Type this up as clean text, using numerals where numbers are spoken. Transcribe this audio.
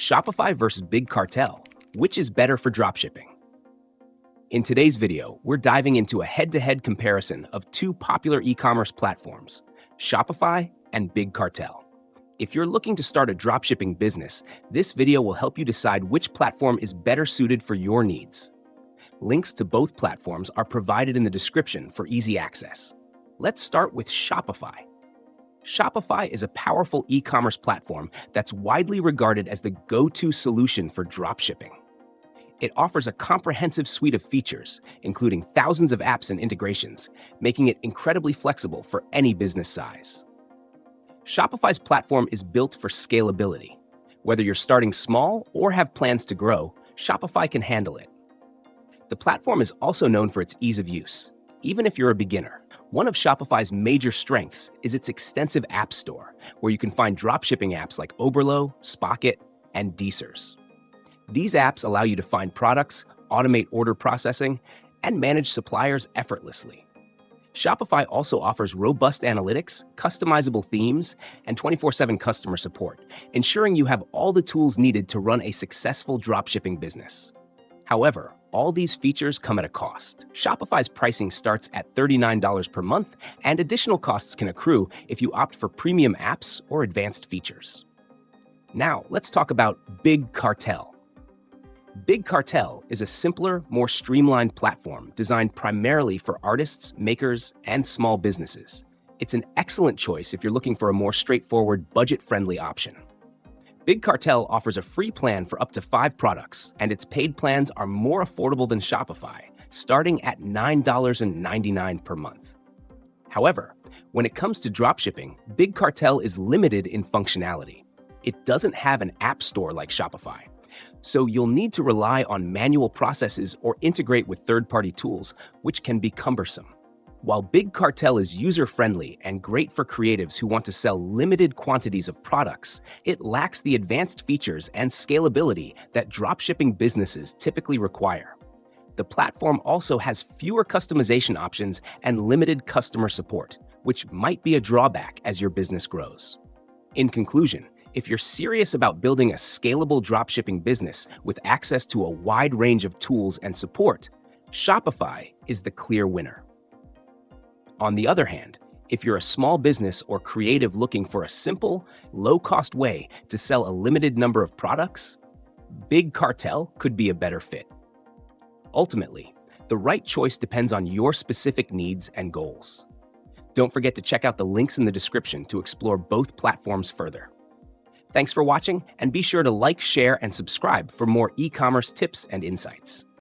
Shopify versus Big Cartel. Which is better for dropshipping? In today's video, we're diving into a head-to-head comparison of two popular e-commerce platforms, Shopify and Big Cartel. If you're looking to start a dropshipping business, this video will help you decide which platform is better suited for your needs. Links to both platforms are provided in the description for easy access. Let's start with Shopify. Shopify is a powerful e-commerce platform that's widely regarded as the go-to solution for dropshipping. It offers a comprehensive suite of features, including thousands of apps and integrations, making it incredibly flexible for any business size. Shopify's platform is built for scalability. Whether you're starting small or have plans to grow, Shopify can handle it. The platform is also known for its ease of use. Even if you're a beginner, one of Shopify's major strengths is its extensive app store, where you can find dropshipping apps like Oberlo, Spocket, and Deesers. These apps allow you to find products, automate order processing, and manage suppliers effortlessly. Shopify also offers robust analytics, customizable themes, and 24/7 customer support, ensuring you have all the tools needed to run a successful dropshipping business. However, all these features come at a cost. Shopify's pricing starts at $39 per month, and additional costs can accrue if you opt for premium apps or advanced features. Now, let's talk about Big Cartel. Big Cartel is a simpler, more streamlined platform designed primarily for artists, makers, and small businesses. It's an excellent choice if you're looking for a more straightforward, budget-friendly option. Big Cartel offers a free plan for up to 5 products, and its paid plans are more affordable than Shopify, starting at $9.99 per month. However, when it comes to dropshipping, Big Cartel is limited in functionality. It doesn't have an app store like Shopify, so you'll need to rely on manual processes or integrate with third-party tools, which can be cumbersome. While Big Cartel is user-friendly and great for creatives who want to sell limited quantities of products, it lacks the advanced features and scalability that dropshipping businesses typically require. The platform also has fewer customization options and limited customer support, which might be a drawback as your business grows. In conclusion, if you're serious about building a scalable dropshipping business with access to a wide range of tools and support, Shopify is the clear winner. On the other hand, if you're a small business or creative looking for a simple, low-cost way to sell a limited number of products, Big Cartel could be a better fit. Ultimately, the right choice depends on your specific needs and goals. Don't forget to check out the links in the description to explore both platforms further. Thanks for watching, and be sure to like, share, and subscribe for more e-commerce tips and insights.